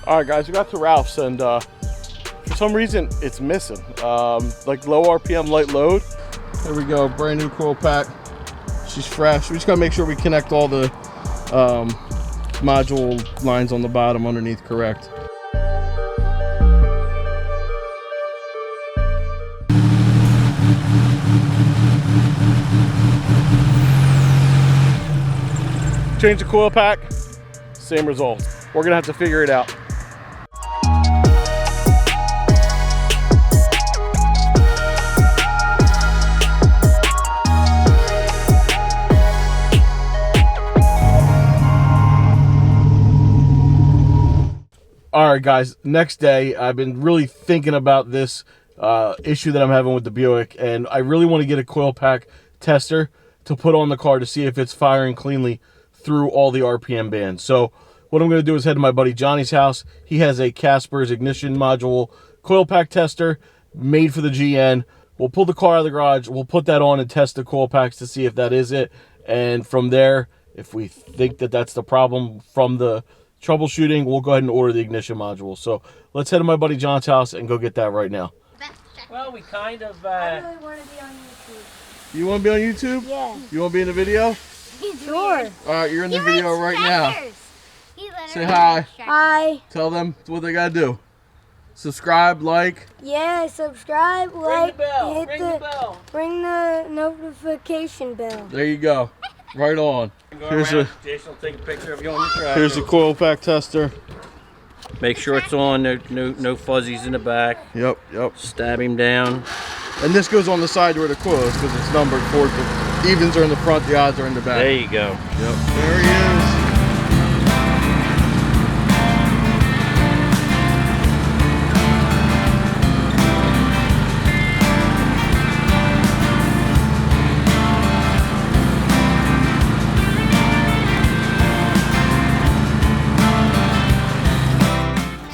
All right, guys, we got to Ralph's, and for some reason it's missing. Like low RPM, light load. There we go, brand new coil pack. She's fresh. We just gotta make sure we connect all the module lines on the bottom underneath correct. Change the coil pack, same result. We're gonna have to figure it out. All right, guys, next day, I've been really thinking about this issue that I'm having with the Buick, and I really want to get a coil pack tester to put on the car to see if it's firing cleanly through all the RPM bands. So what I'm going to do is head to my buddy Johnny's house. He has a Casper's ignition module coil pack tester made for the GN. We'll pull the car out of the garage, we'll put that on and test the coil packs to see if that is it, and from there, if we think that that's the problem from the troubleshooting, we'll go ahead and order the ignition module. So let's head to my buddy John's house and go get that right now. Well, we kind of I really want to be on YouTube. You want to be on YouTube? Yeah. You want to be in the video? Sure. All right, you're in the video right now. Say hi. Hi. Tell them what they gotta do. Subscribe, like. Yeah, subscribe, like, bell. hit ring the notification bell. There you go. Right on. Here's Jason will take a picture of you on the track. here's the coil pack tester. Make sure it's on. No fuzzies in the back. Yep. Stab him down. And this goes on the side where the coil is because it's numbered. The evens are in the front, the odds are in the back. There you go. Yep. There he is.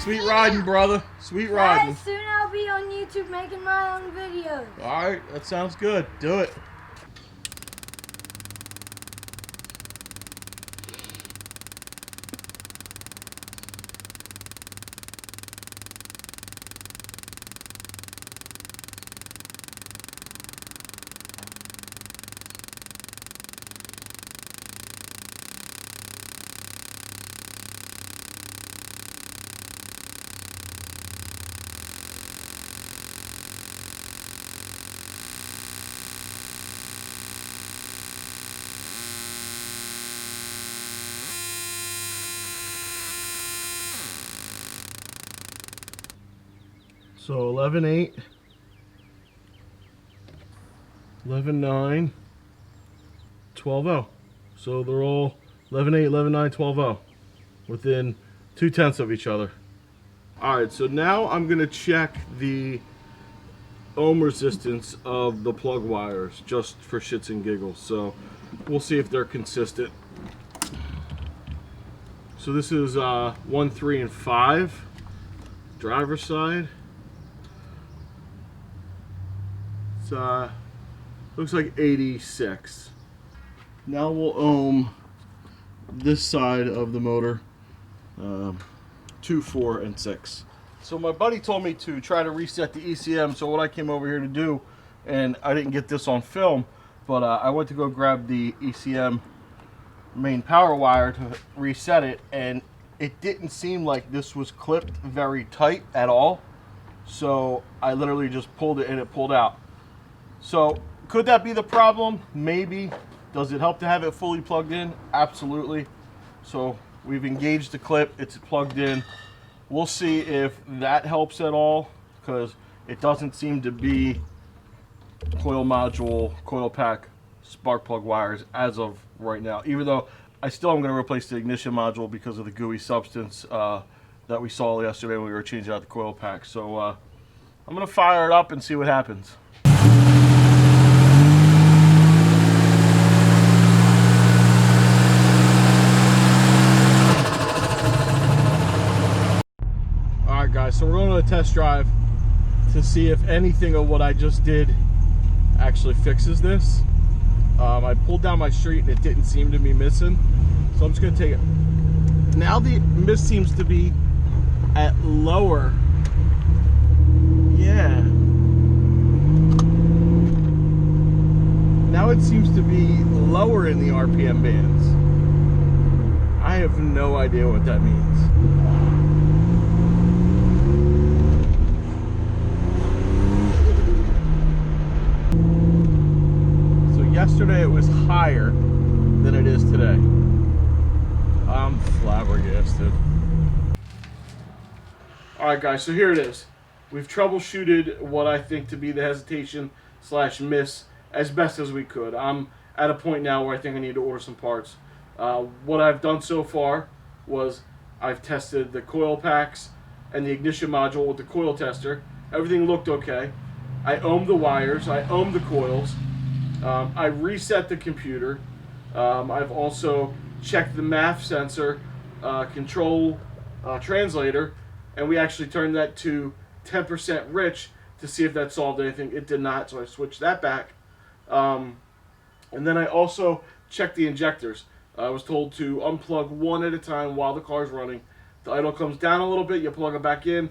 Sweet riding, brother. Sweet riding. Guys, soon I'll be on YouTube making my own videos. Alright, that sounds good. Do it. So 11.8, 11.9, 12.0. So they're all 11.8, 11.9, 12.0 within 0.2 of each other. Alright, so now I'm going to check the ohm resistance of the plug wires just for shits and giggles. So we'll see if they're consistent. So this is 1, 3, and 5, driver's side. Looks like 86. Now we'll ohm this side of the motor, 2, 4, and 6. So my buddy told me to try to reset the ECM. So what I came over here to do, and I didn't get this on film, but I went to go grab the ECM main power wire to reset it, and it didn't seem like this was clipped very tight at all. So I literally just pulled it and it pulled out. So could that be the problem? Maybe. Does it help to have it fully plugged in? Absolutely. So we've engaged the clip, it's plugged in. We'll see if that helps at all, because it doesn't seem to be coil module, coil pack, spark plug wires as of right now, even though I still am going to replace the ignition module because of the gooey substance that we saw yesterday when we were changing out the coil pack. So I'm going to fire it up and see what happens. Alright guys, so we're going on a test drive to see if anything of what I just did actually fixes this. I pulled down my street and it didn't seem to be missing, so I'm just going to take it. Now the mist seems to be at lower. Yeah. Now it seems to be lower in the RPM bands. I have no idea what that means. So yesterday it was higher than it is today. I'm flabbergasted. Alright guys, so here it is. We've troubleshooted what I think to be the hesitation / miss as best as we could. I'm at a point now where I think I need to order some parts. What I've done so far was I've tested the coil packs and the ignition module with the coil tester. Everything looked okay. I ohmed the wires, I ohmed the coils. I reset the computer. I've also checked the MAF sensor control translator, and we actually turned that to 10% rich to see if that solved anything. It did not, so I switched that back. And then I also checked the injectors. I was told to unplug one at a time while the car's running. The idle comes down a little bit, you plug it back in,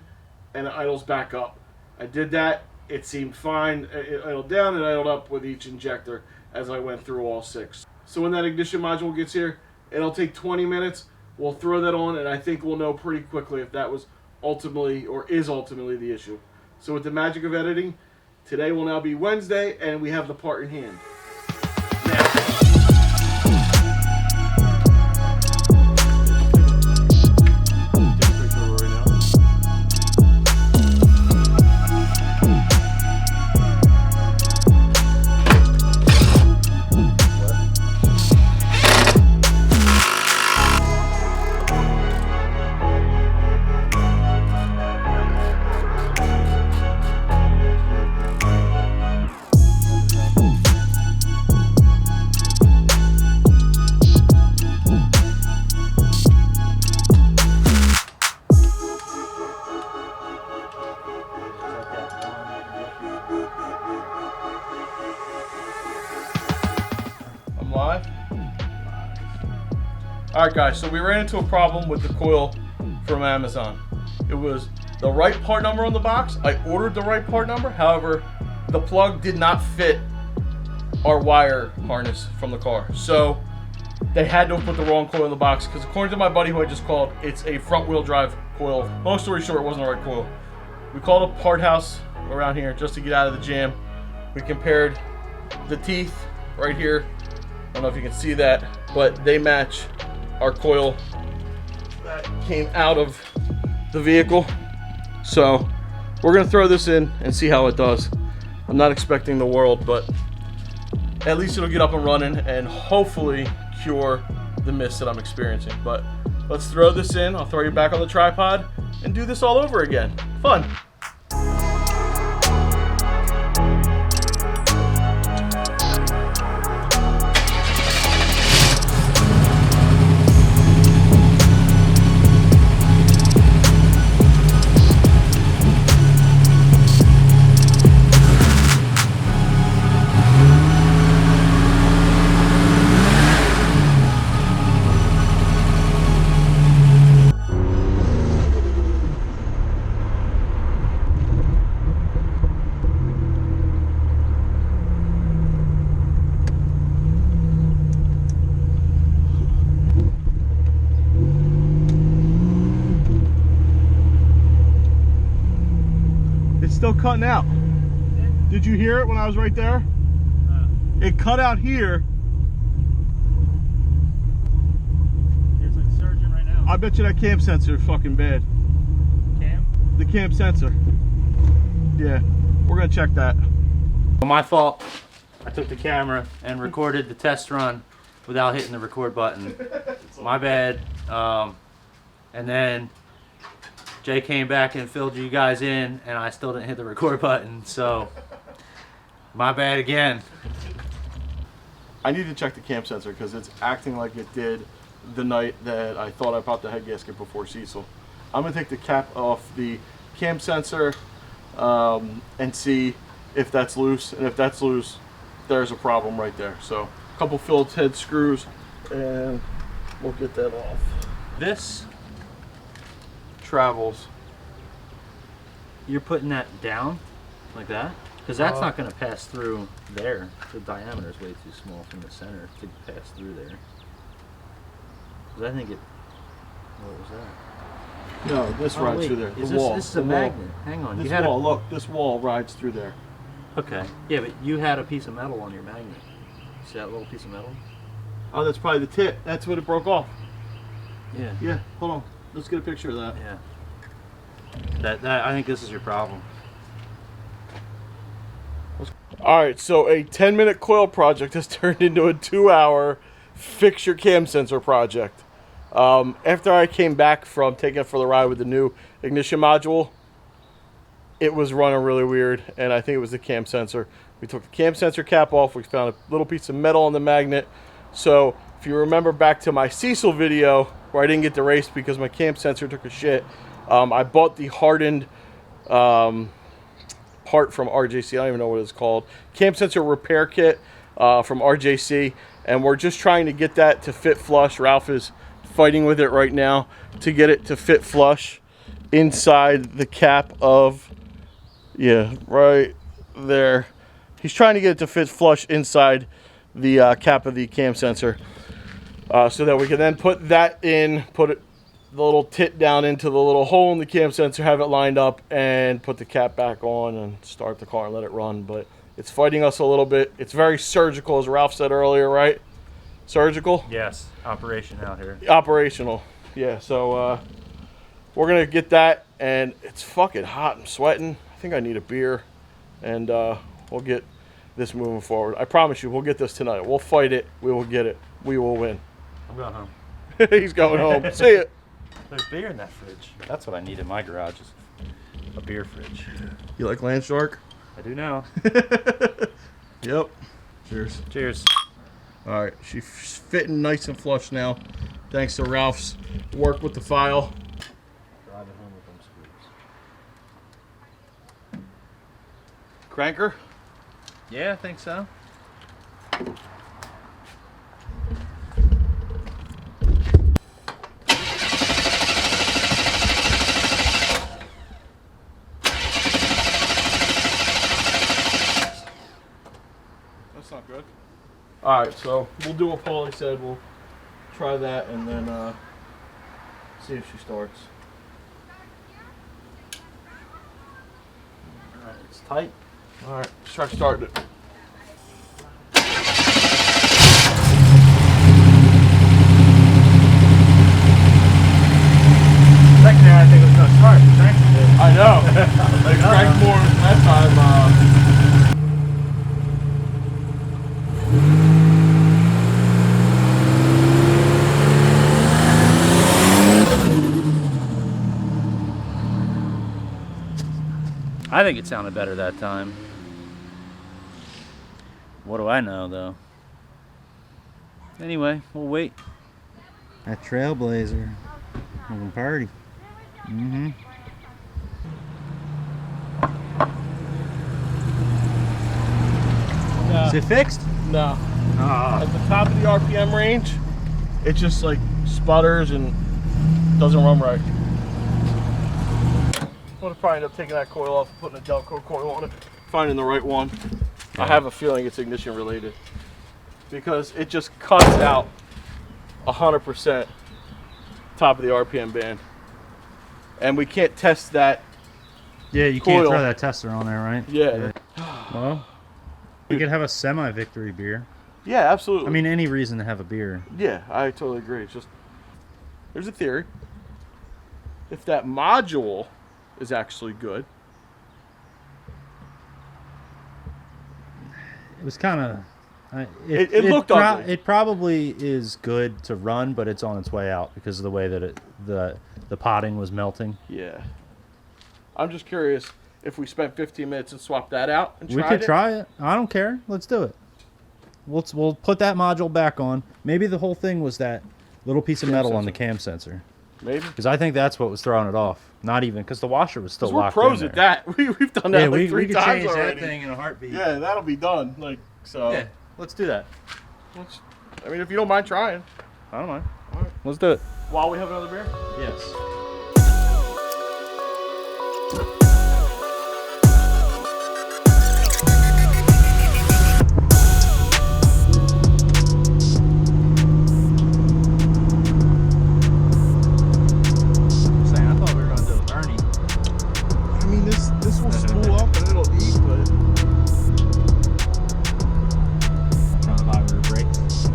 and it idles back up. I did that. It seemed fine. It idled down and idled up with each injector as I went through all 6. So when that ignition module gets here, it'll take 20 minutes. We'll throw that on, and I think we'll know pretty quickly if that was ultimately or is ultimately the issue. So with the magic of editing, today will now be Wednesday, and we have the part in hand. Live. Alright guys, so we ran into a problem with the coil from Amazon. It was the right part number on the box. I ordered the right part number. However, the plug did not fit our wire harness from the car. So they had to put the wrong coil in the box because according to my buddy who I just called, it's a front wheel drive coil. Long story short, it wasn't the right coil. We called a part house around here just to get out of the jam. We compared the teeth right here. I don't know if you can see that, but they match our coil that came out of the vehicle. So we're gonna throw this in and see how it does. I'm not expecting the world, but at least it'll get up and running and hopefully cure the miss that I'm experiencing. But let's throw this in. I'll throw you back on the tripod and do this all over again. Fun. Still cutting out. Did you hear it when I was right there? It cut out here. It's like surging right now. I bet you that cam sensor is fucking bad. Cam? The cam sensor. Yeah, we're gonna check that. My fault. I took the camera and recorded the test run without hitting the record button. My bad. And then Jay came back and filled you guys in, and I still didn't hit the record button, so my bad again. I need to check the cam sensor because it's acting like it did the night that I thought I popped the head gasket before Cecil. I'm gonna take the cap off the cam sensor and see if that's loose, and if that's loose, there's a problem right there. So a couple Phillips head screws and we'll get that off. This travels. You're putting that down like that? Because that's not going to pass through there. The diameter is way too small from the center to pass through there. Because I think it... What was that? No, this rides through there. Is The wall. this is a magnet. Hang on. This You had wall, look, this wall rides through there. Okay. Yeah, but you had a piece of metal on your magnet. See that little piece of metal? Oh, that's probably the tip. That's what it broke off. Yeah. Yeah, hold on. Let's get a picture of that. Yeah. That I think this is your problem. Alright, so a 10-minute coil project has turned into a 2-hour fix your cam sensor project. After I came back from taking it for the ride with the new ignition module, it was running really weird, and I think it was the cam sensor. We took the cam sensor cap off. We found a little piece of metal on the magnet. So if you remember back to my Cecil video where I didn't get to race because my cam sensor took a shit, I bought the hardened part from RJC. I don't even know what it's called. Cam sensor repair kit from RJC, and we're just trying to get that to fit flush. Ralph is fighting with it right now to get it to fit flush inside the cap of, yeah, right there. He's trying to get it to fit flush inside the cap of the cam sensor, so that we can then put that in, put it, the little tit down into the little hole in the cam sensor, have it lined up, and put the cap back on and start the car and let it run. But it's fighting us a little bit. It's very surgical, as Ralph said earlier, right? Surgical? Yes. Operation out here. Operational. Yeah, so we're going to get that, and it's fucking hot. I'm sweating. I think I need a beer, and we'll get this moving forward. I promise you, we'll get this tonight. We'll fight it. We will get it. We will win. I'm going home. He's going home. See ya. There's beer in that fridge. That's what I need in my garage, is a beer fridge. You like Land Shark? I do now. Yep. Cheers. Cheers. All right, she's fitting nice and flush now, thanks to Ralph's work with the file. Driving home with them screws. Cranker? Yeah, I think so. That's not good. All right, so we'll do what Paulie said. We'll try that and then see if she starts. All right, it's tight. All right, let's try starting it. Second there, I think it was going to start. I know. I cranked more that time. I think it sounded better that time. What do I know, though? Anyway, we'll wait. That Trailblazer. Looking party. Mm-hmm. Is it fixed? No. At the top of the RPM range, it just like sputters and doesn't run right. I'm gonna probably end up taking that coil off and putting a Delco coil on it, finding the right one. I have a feeling it's ignition related because it just cuts out 100% top of the RPM band, and we can't test that. Yeah, you Coil. can't throw that tester on there, right? Yeah. Well, we could have a semi-victory beer. Yeah, absolutely. I mean, any reason to have a beer. yeah, I totally agree. It's just, there's a theory. If that module is actually good. It was kind of... It looked ugly. It probably is good to run, but it's on its way out because of the way that the potting was melting. Yeah. I'm just curious if we spent 15 minutes and swapped that out and We tried could it. try it. I don't care. Let's do it. We'll put that module back on. Maybe the whole thing was that little piece of Cam metal on sensor. the cam sensor. Maybe. Because I think that's what was throwing it off. Not even because the washer was still 'Cause we're locked pros in at there. that. We've done that Yeah, like three could times change already. that thing in a heartbeat. Yeah, that'll be done. Like, so. Yeah, let's do that. I mean, if you don't mind trying. I don't mind. All right. Let's do it. While we have another beer? Yes. Saying, I thought we were gonna do a Bernie. I mean, this will spool up and it'll eat, but Trying to buy rear brakes.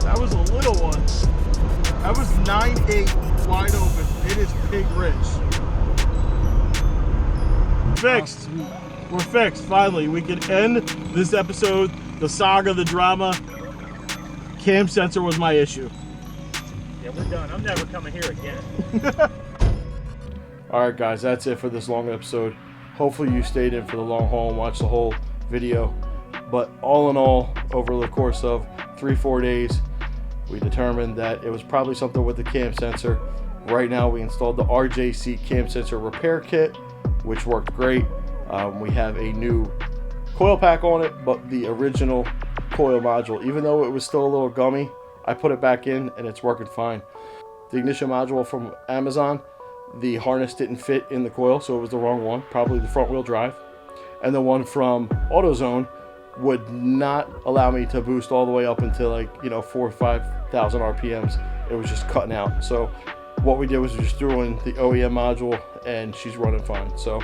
that was a little one. That was 9.8 wide open. It is pig rich. Fixed. We're fixed. Finally, we can end this episode. The saga, the drama. Cam sensor was my issue. Yeah, we're done. I'm never coming here again. Alright guys, that's it for this long episode. Hopefully you stayed in for the long haul and watched the whole video. But all in all, over the course of 3-4 days, we determined that it was probably something with the cam sensor. Right now we installed the RJC cam sensor repair kit, which worked great. We have a new coil pack on it, but the original coil module, even though it was still a little gummy, I put it back in and it's working fine. The ignition module from Amazon, the harness didn't fit in the coil, so it was the wrong one, probably the front wheel drive. And the one from AutoZone would not allow me to boost all the way up until, like, you know, 4,000 or 5,000 RPMs. It was just cutting out. So what we did was we just threw in the OEM module and she's running fine. So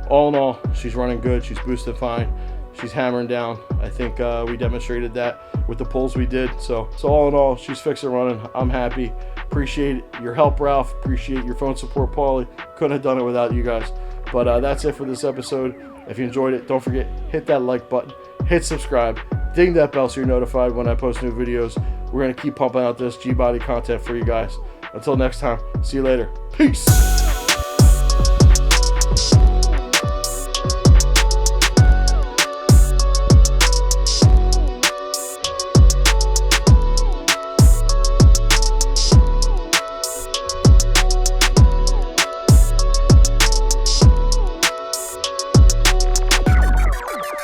all in all, she's running good. She's boosted fine. She's hammering down. I think we demonstrated that with the pulls we did. So all in all, she's fixed and running. I'm happy. Appreciate your help, Ralph. Appreciate your phone support, Paulie. Couldn't have done it without you guys. But that's it for this episode. If you enjoyed it, don't forget, hit that like button, hit subscribe, ding that bell so you're notified when I post new videos. We're going to keep pumping out this G-Body content for you guys. Until next time, see you later. Peace.